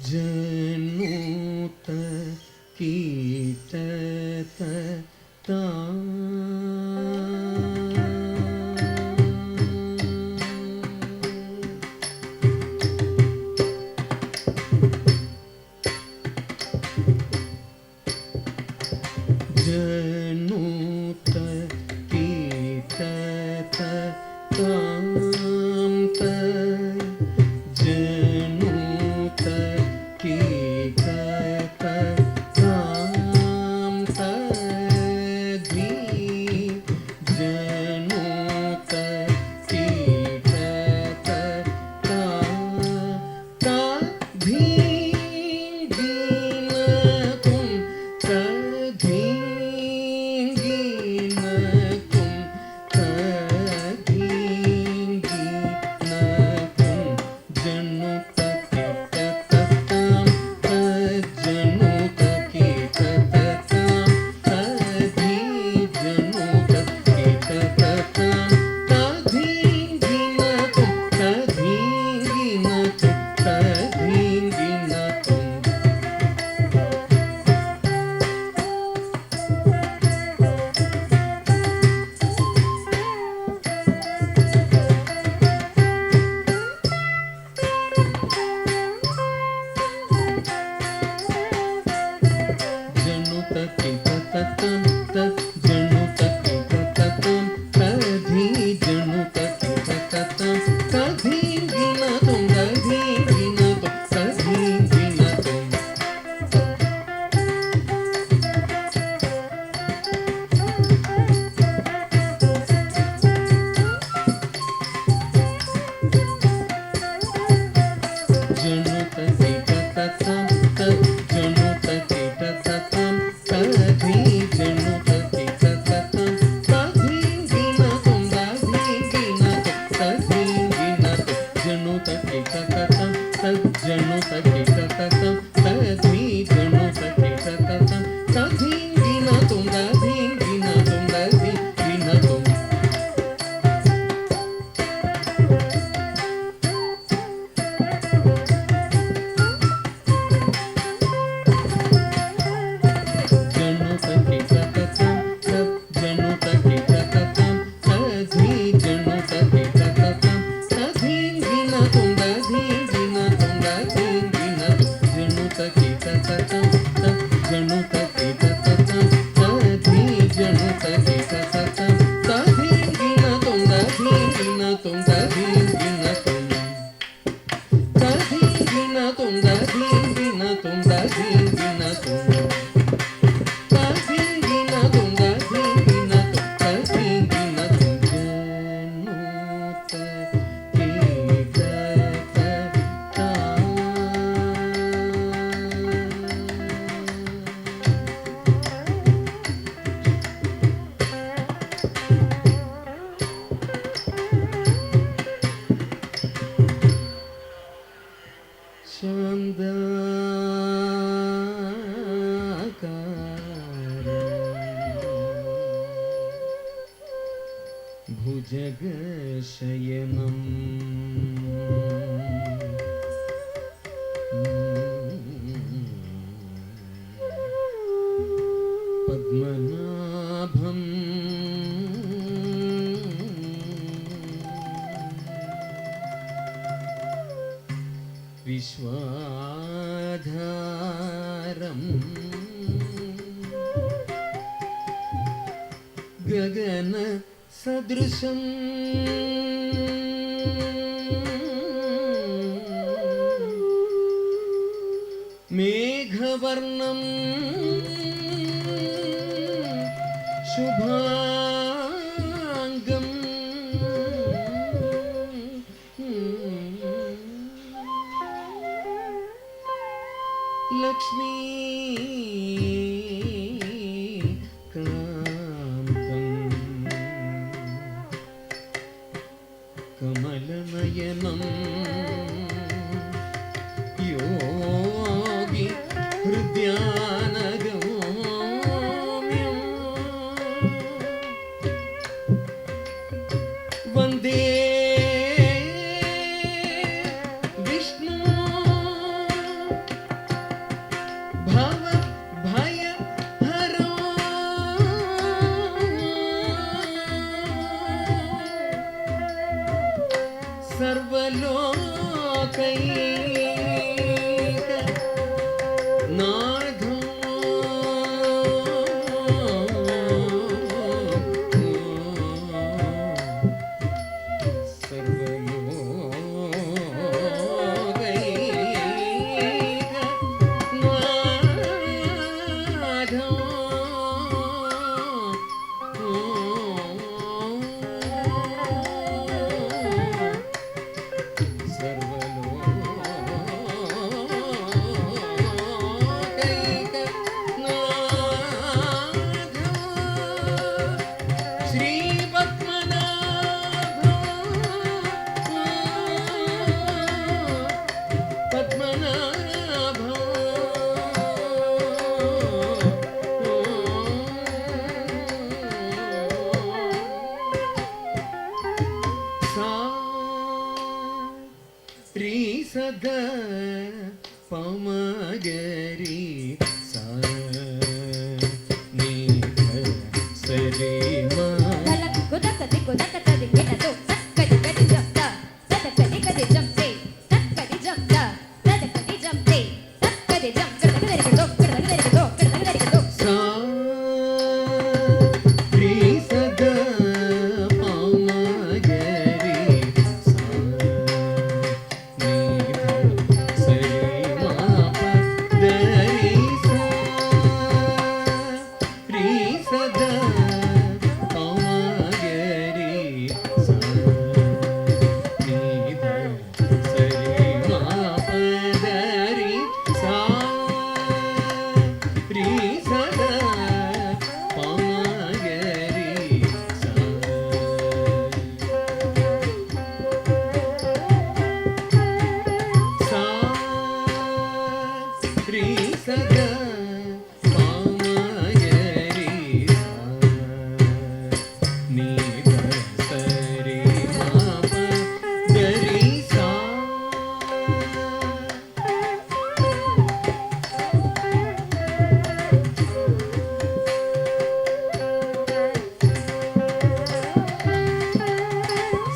जनुत कीटत जनुत कीटत जनुत कीटत जनुत कीटत भुजगशयनं पद्मनाभं विश्वाधारं गगन सदृशं मेघवर्णं शुभांगं लक्ष्मी कमलनयनं योगी हृदयानगम्यं वन्दे विष्णु సర్వలోకైక నాథో సర్వలోకైక నాథో సద పమగరి సా నీ సరి మా గలగుదకది గుదకది గినతో తక్కది కది జంతా తక్కది కది జంతే తక్కది జంతా తక్కది జంతే తక్కది జంతా కదరిగదో కదరిగదో కదరిగదో సా రీ సద పమగరి సా నీ సరి మా పదరి సా రీ సద పమగరి సా నీ సరి మా పదరి సా రీ సద పమగరి సా సా రీ సద పమగరి సా నీ సరి మా పదరి సా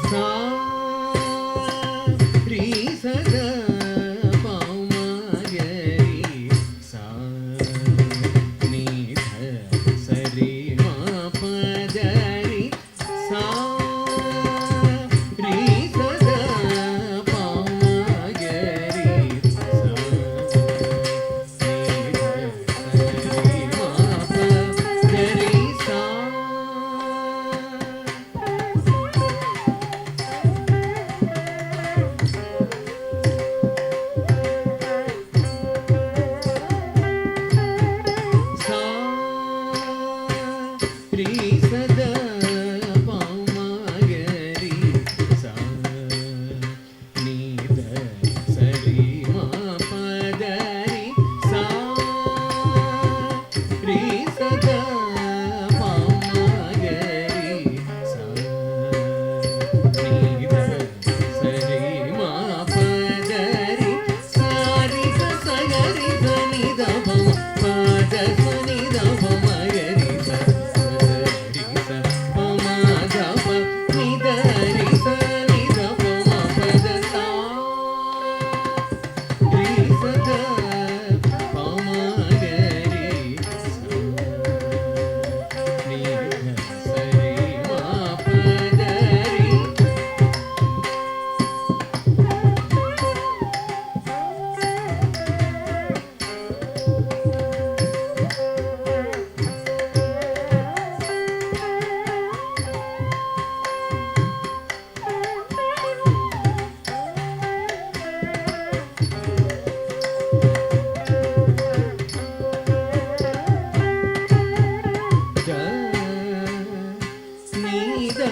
సా రీ సద పమగరి సా నీ సరి మా పదరి సా రీ సద పమగరి సా నీ సరి మా పదరి సా సా రీ సద పమగరి సా నీ సరి మా పదరి సా రీ సద పమగరి సా నీ సరి మా పదరి సారి సగరి ధని దమ పద సుని దమ మగరి సరి స పమ దమ నిదరి సని దమ పద సా రీ సద పమగరి సా నీ సరి మా పదరి నీ ద